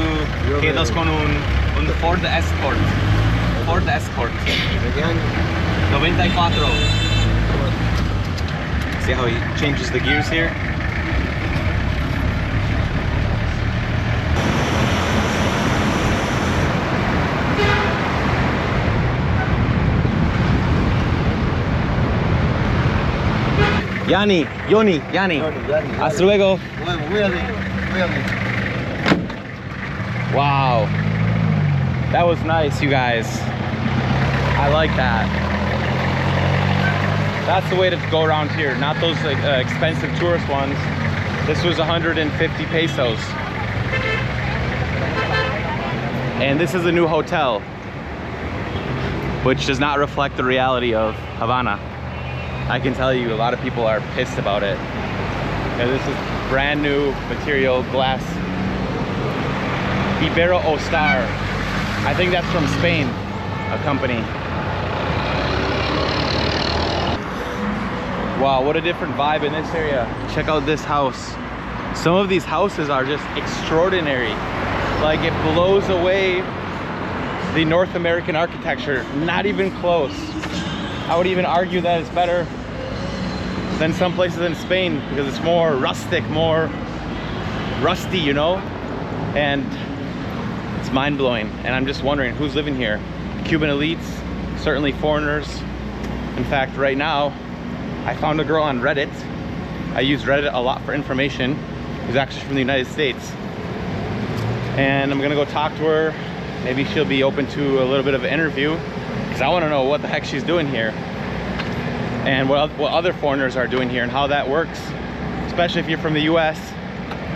quedas con un Ford Escort. Ford Escort. 94. See how he changes the gears here? Yani. Hasta luego. Wow. That was nice, you guys. I like that. That's the way to go around here, not those expensive tourist ones. This was 150 pesos. And this is a new hotel, which does not reflect the reality of Havana. I can tell you a lot of people are pissed about it. And this is brand new material, glass. Ibero Ostar. I think that's from Spain, a company. Wow, what a different vibe in this area. Check out this house. Some of these houses are just extraordinary. Like, it blows away the North American architecture. Not even close. I would even argue that it's better than some places in Spain because it's more rustic, more rusty, you know? And it's mind-blowing. And I'm just wondering who's living here. Cuban elites, certainly foreigners. In fact, right now, I found a girl on Reddit. I use Reddit a lot for information. Who's actually from the United States. And I'm gonna go talk to her. Maybe she'll be open to a little bit of an interview because I want to know what the heck she's doing here and what other foreigners are doing here and how that works, especially if you're from the US.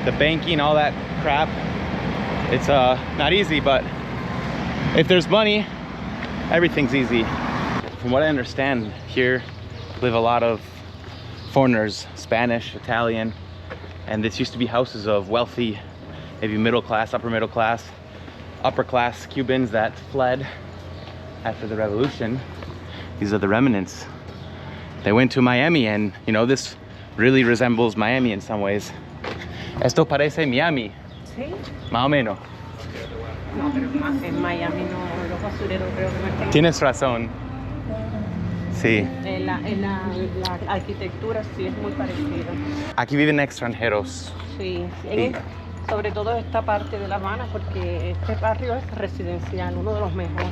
The banking, all that crap, it's not easy, but if there's money, everything's easy. From what I understand, here live a lot of foreigners, Spanish, Italian, and this used to be houses of wealthy, maybe middle class, upper class Cubans that fled after the revolution. These are the remnants. They went to Miami, and you know, this really resembles Miami in some ways. Esto parece Miami. Sí. Más o menos. No, pero en Miami no, los basureros creo que no están. Tienes razón. Sí. La arquitectura sí es muy parecida. Aquí viven extranjeros. Sí, sobre todo esta parte de La Habana, porque este barrio es residencial, uno de los mejores.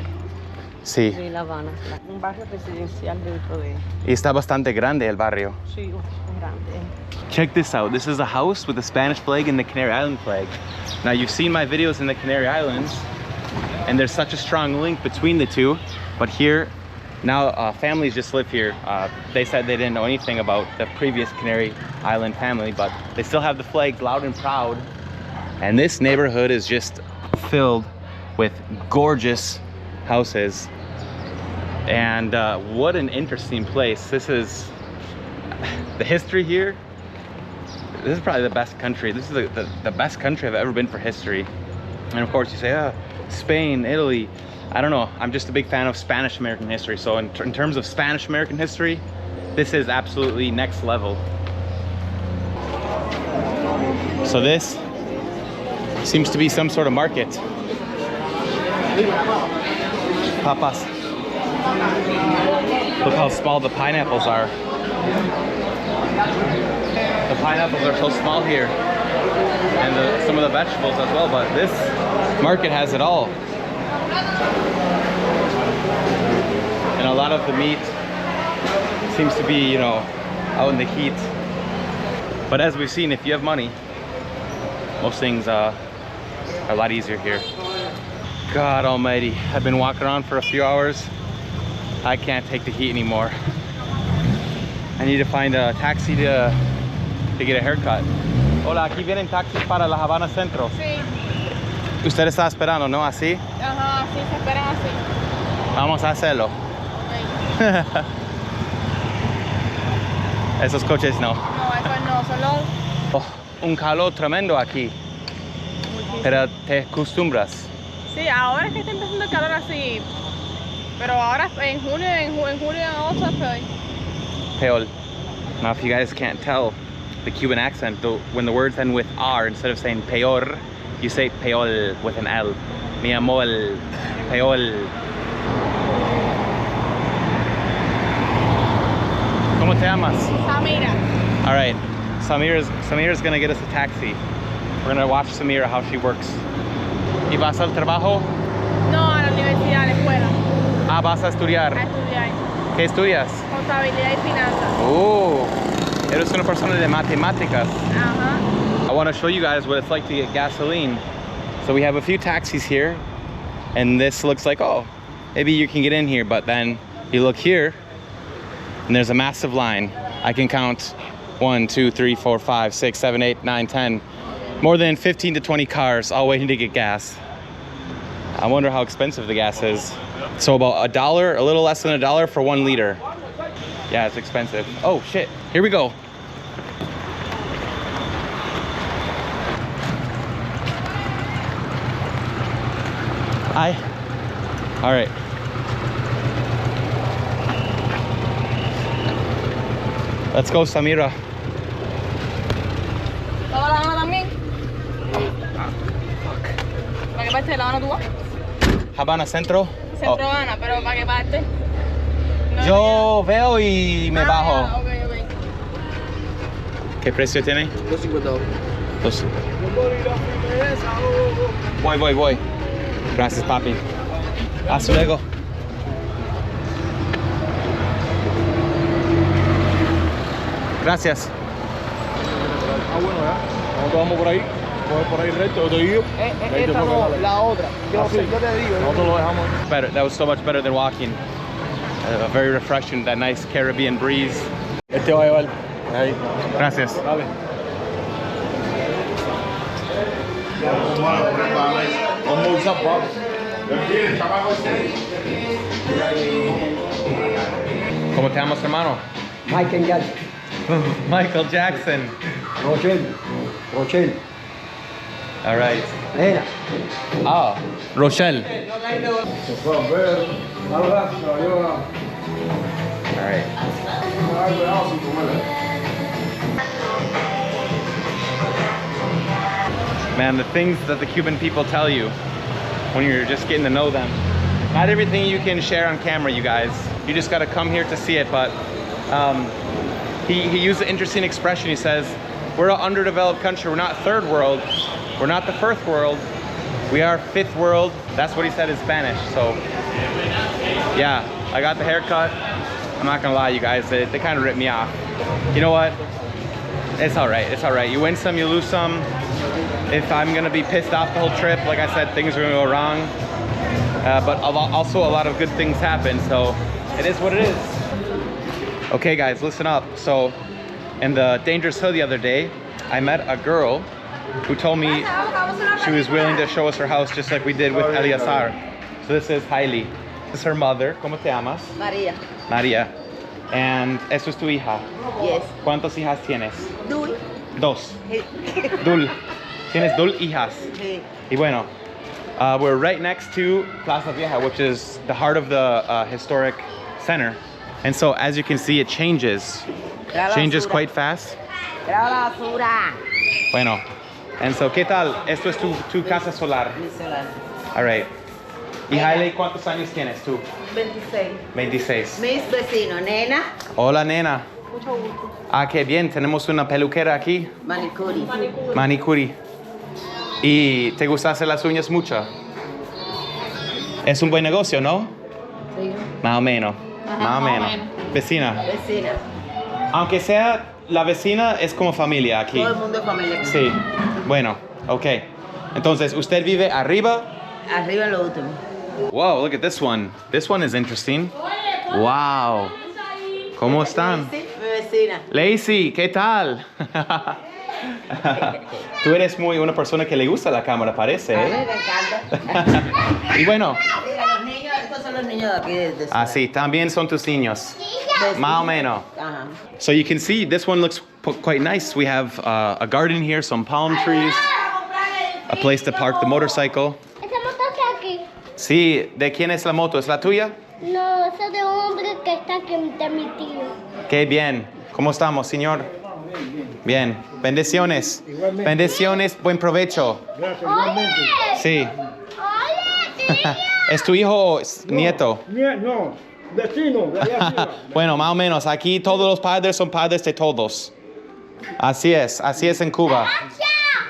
Sí. De La Habana, un barrio residencial dentro de... Y está bastante grande el barrio. Sí, grande. Check this out. This is a house with the Spanish flag and the Canary Island flag. Now, you've seen my videos in the Canary Islands, and there's such a strong link between the two. But here, now families just live here. They said they didn't know anything about the previous Canary Island family, but they still have the flags loud and proud. And this neighborhood is just filled with gorgeous houses. And what an interesting place. This is the history here. This is probably the best country. This is the best country I've ever been for history. And of course you say, Spain, Italy. I don't know, I'm just a big fan of Spanish American history. So in terms of Spanish American history, this is absolutely next level. So this seems to be some sort of market. Papas. Look how small the pineapples are. The pineapples are so small here. And some of the vegetables as well, but this market has it all. And a lot of the meat seems to be, you know, out in the heat. But as we've seen, if you have money, most things are a lot easier here. God almighty, I've been walking around for a few hours. I can't take the heat anymore. I need to find a taxi to get a haircut. Hola, aquí vienen taxis para la Havana Centro. Sí. Usted está esperando, ¿no? ¿Así? Ajá, sí, se esperan así. Vamos a hacerlo. Okay. Esos coches no. No, esos no, solo... Oh, un calor tremendo aquí. Pero te acostumbras. Sí, ahora es que está empezando el calor así. Pero ahora en junio, en julio, en agosto es peor. Peor. Now if you guys can't tell the Cuban accent, when the words end with R, instead of saying peor, you say peor with an L. Mi amor, peor. ¿Cómo te llamas? Samira. All right, Samira's gonna get us a taxi. We're gonna watch Samira how she works. ¿Y vas al trabajo? No, a la universidad, a la escuela. Ah, vas a estudiar. A estudiar. ¿Qué estudias? Contabilidad y finanzas. Oh, eres una persona de matemáticas. Uh-huh. I want to show you guys what it's like to get gasoline. So we have a few taxis here, and this looks like, oh, maybe you can get in here, but then you look here, and there's a massive line. I can count 1, 2, 3, 4, 5, 6, 7, 8, 9, 10. More than 15 to 20 cars all waiting to get gas. I wonder how expensive the gas is. So about $1, a little less than $1 for 1 liter. Yeah, it's expensive. Oh shit, here we go. Hi. All right. Let's go, Samira. ¿La Habana también? ¿Para qué parte de La Habana tú vas? Havana Centro. Centro Habana, pero ¿para qué parte? No, Yo veo y me bajo. Ya, ok. ¿Qué precio tiene? 2.50. Voy. Gracias, papi. Hasta luego. Gracias. Ah, bueno, ya. Nosotros vamos por ahí. Coge por ahí recto, yo te digo. Esta no, la otra. Yo te digo. Nosotros lo dejamos. Better. That was so much better than walking. Very refreshing, that nice Caribbean breeze. Este va a llevar. Ahí. Gracias. Dale. Vamos a usar, ¿Cómo te llamas, hermano? Michael Jackson. Michael Jackson. Rochelle. All right. Era. Ah, Rochelle. All right. Man, the things that the Cuban people tell you when you're just getting to know them. Not everything you can share on camera, you guys. You just gotta come here to see it, but he used an interesting expression. He says, we're an underdeveloped country. We're not third world. We're not the first world. We are fifth world. That's what he said in Spanish. So, yeah, I got the haircut. I'm not gonna lie, you guys, they kind of ripped me off. You know what? It's all right, it's all right. You win some, you lose some. If I'm gonna be pissed off the whole trip, like I said, things are gonna go wrong. But also a lot of good things happen, so it is what it is. Okay guys, listen up. So in the Dangerous Hood the other day, I met a girl who told me she was willing to show us her house just like we did with Eliazar. So this is Hailey. This is her mother. ¿Cómo te llamas? María. María. And eso es tu hija. Yes. ¿Cuántas hijas tienes? Dul. Dos. Dul. Tienes dos hijas. Sí. Y bueno, we're right next to Plaza Vieja, which is the heart of the historic center. And so as you can see, it changes quite fast. Bueno, and so, ¿qué tal? Esto es tu casa solar. Mi solar. All right. Y Hailey, ¿cuántos años tienes tú? 26. 26. Mis vecinos, nena. Hola, nena. Mucho gusto. Ah, qué bien. Tenemos una peluquera aquí. Manicuri. Manicuri. ¿Y te gusta hacer las uñas mucho? Es un buen negocio, ¿no? Sí. Más o menos. Ajá, Más o menos. Vecina. Vecina. Aunque sea la vecina, es como familia aquí. Todo el mundo es familia aquí. Sí. Bueno, ok. Entonces, ¿usted vive arriba? Arriba en lo último. Wow, look at this one. This one is interesting. Wow. ¿Cómo están? Sí, mi vecina. Lacey, ¿qué tal? Tú eres una persona que le gusta la cámara, parece. A mí me encanta. Y bueno. Los niños, estos son los niños de aquí de Ah, sí, también son tus niños. Más o menos. Ajá. So you can see this one looks quite nice. We have a garden here, some palm trees, a place to park the motorcycle. Esa moto está aquí. Sí, ¿de quién es la moto? ¿Es la tuya? No, esa es de un hombre que está aquí, de mi tío. Qué bien. ¿Cómo estamos, señor? Bien. Bendiciones. Igualmente. Bendiciones, buen provecho. Gracias, igualmente. Sí. Oye, tío. ¿Es tu hijo o nieto? No, vecino, de allá arriba. Bueno, más o menos. Aquí todos los padres son padres de todos. Así es en Cuba.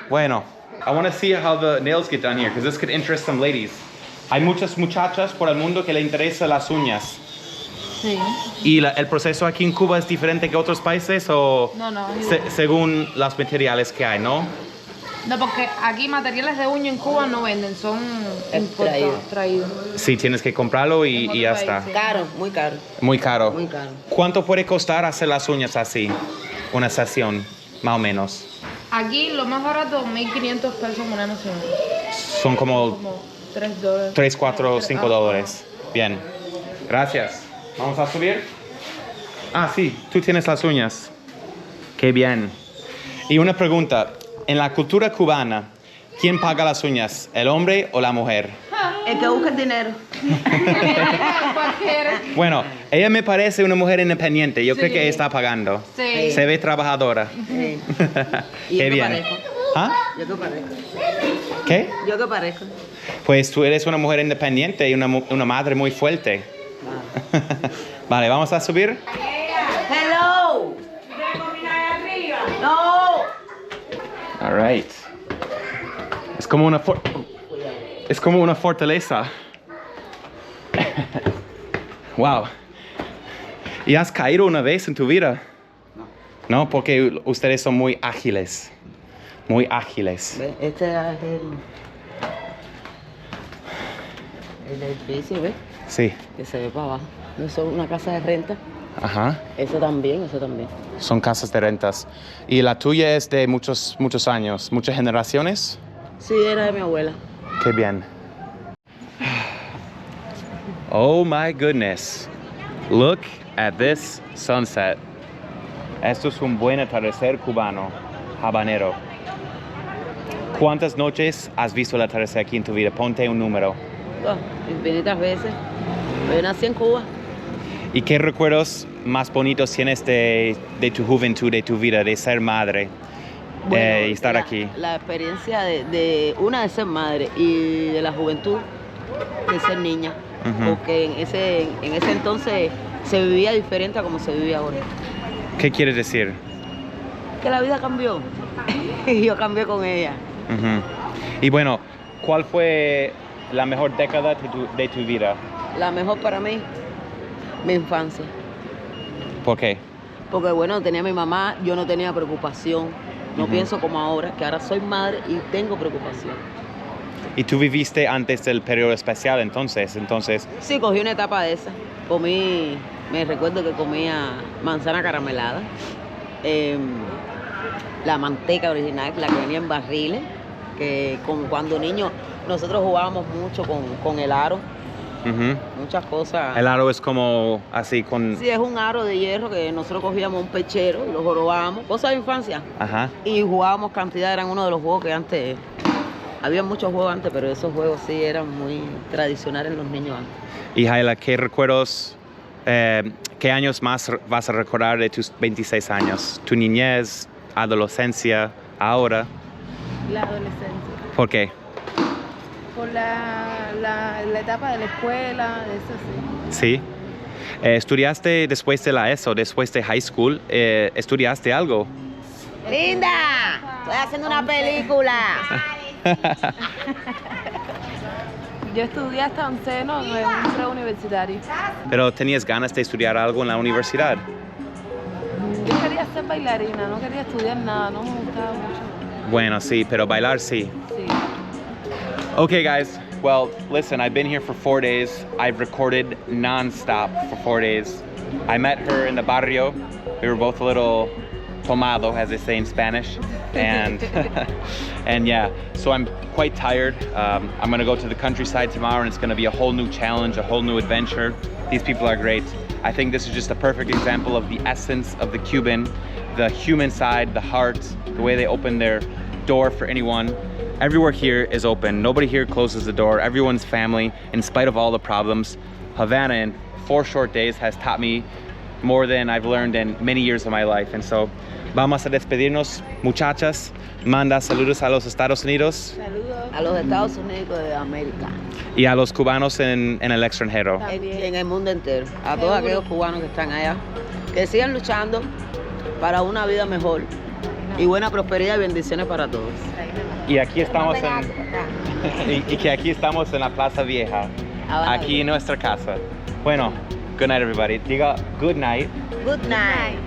Bueno, I want to see how the nails get done here, because this could interest some ladies. Hay muchas muchachas por el mundo que le interesan las uñas. Sí. ¿Y el proceso aquí en Cuba es diferente que otros países o No, según los materiales que hay, no? No, porque aquí materiales de uña en Cuba no venden, son importados, traídos. Sí, tienes que comprarlo y ya está. Caro, muy caro. Muy caro. Muy caro. ¿Cuánto puede costar hacer las uñas así? Una sesión, más o menos. Aquí lo más barato, 1.500 pesos una nación. Son como $3. 3, 4, 5 dólares. Bien. Gracias. ¿Vamos a subir? Ah, sí, tú tienes las uñas. Qué bien. Y una pregunta. En la cultura cubana, ¿quién paga las uñas? ¿El hombre o la mujer? El que busca el dinero. Bueno, ella me parece una mujer independiente. Yo creo que ella está pagando. Sí. Se ve trabajadora. Sí. Qué ¿Y yo qué bien. parezco? ¿Ah? ¿Yo qué parezco? ¿Qué? ¿Yo qué parezco? Pues tú eres una mujer independiente y una madre muy fuerte. Vale, ¿vamos a subir? Hello. No. All right. Es como una fortaleza. Wow. ¿Y has caído una vez en tu vida? No, porque ustedes son muy ágiles. Muy ágiles. Este es el edificio, ¿ves? Sí. Que se ve para abajo. Eso es una casa de renta. Ajá. Eso también, eso también. Son casas de rentas. ¿Y la tuya es de muchos años? ¿Muchas generaciones? Sí, era de mi abuela. Qué bien. Oh my goodness. Look at this sunset. Esto es un buen atardecer cubano, habanero. ¿Cuántas noches has visto el atardecer aquí en tu vida? Ponte un número. Oh, infinitas veces. Yo nací en Cuba. ¿Y qué recuerdos más bonitos tienes de tu juventud, de tu vida, de ser madre y estar aquí? La experiencia de ser madre y de la juventud de ser niña. Porque en ese entonces se vivía diferente a como se vive ahora. ¿Qué quieres decir? Que la vida cambió y yo cambié con ella. Y bueno, ¿cuál fue la mejor década de tu vida? La mejor para mí, mi infancia. ¿Por qué? Porque bueno, tenía a mi mamá, yo no tenía preocupación. No pienso como ahora, que ahora soy madre y tengo preocupación. ¿Y tú viviste antes del periodo especial entonces? Sí, cogí una etapa de esa. Me recuerdo que comía manzana caramelada, la manteca original, la que venía en barriles, que cuando niños nosotros jugábamos mucho con el aro. Muchas cosas. El aro es como así con... Sí, es un aro de hierro que nosotros cogíamos un pechero y lo jorobábamos, cosas de infancia. Ajá. Y jugábamos cantidad, eran uno de los juegos que antes, había muchos juegos antes, pero esos juegos sí eran muy tradicionales en los niños antes. Y Jaila, ¿qué recuerdos, qué años más vas a recordar de tus 26 años? ¿Tu niñez, adolescencia, ahora? La adolescencia. ¿Por qué? Por la etapa de la escuela, de eso sí. Sí. ¿Estudiaste después de la ESO, después de high school? ¿Estudiaste algo? ¡Linda! Estoy haciendo una película. Yo estudié hasta onceno en un preuniversitario. Pero ¿tenías ganas de estudiar algo en la universidad? Yo quería ser bailarina, no quería estudiar nada, no me gustaba mucho. Bueno, sí, pero bailar sí. Sí. Okay, guys. Well, listen, I've been here for 4 days. I've recorded non-stop for 4 days. I met her in the barrio. We were both a little tomado, as they say in Spanish. And and yeah, so I'm quite tired. I'm gonna go to the countryside tomorrow and it's gonna be a whole new challenge, a whole new adventure. These people are great. I think this is just a perfect example of the essence of the Cuban, the human side, the heart, the way they open their door for anyone. Everywhere here is open. Nobody here closes the door. Everyone's family, in spite of all the problems. Havana in 4 short days has taught me more than I've learned in many years of my life. And so, vamos a despedirnos, muchachas. Manda saludos a los Estados Unidos. Saludos. A los Estados Unidos de América. Y a los cubanos en el extranjero. En el mundo entero. A todos aquellos cubanos que están allá. Que sigan luchando para una vida mejor. Y buena prosperidad y bendiciones para todos. Y aquí estamos y que aquí estamos en la Plaza Vieja. Aquí en nuestra casa. Bueno, good night everybody. Diga good night. Good night.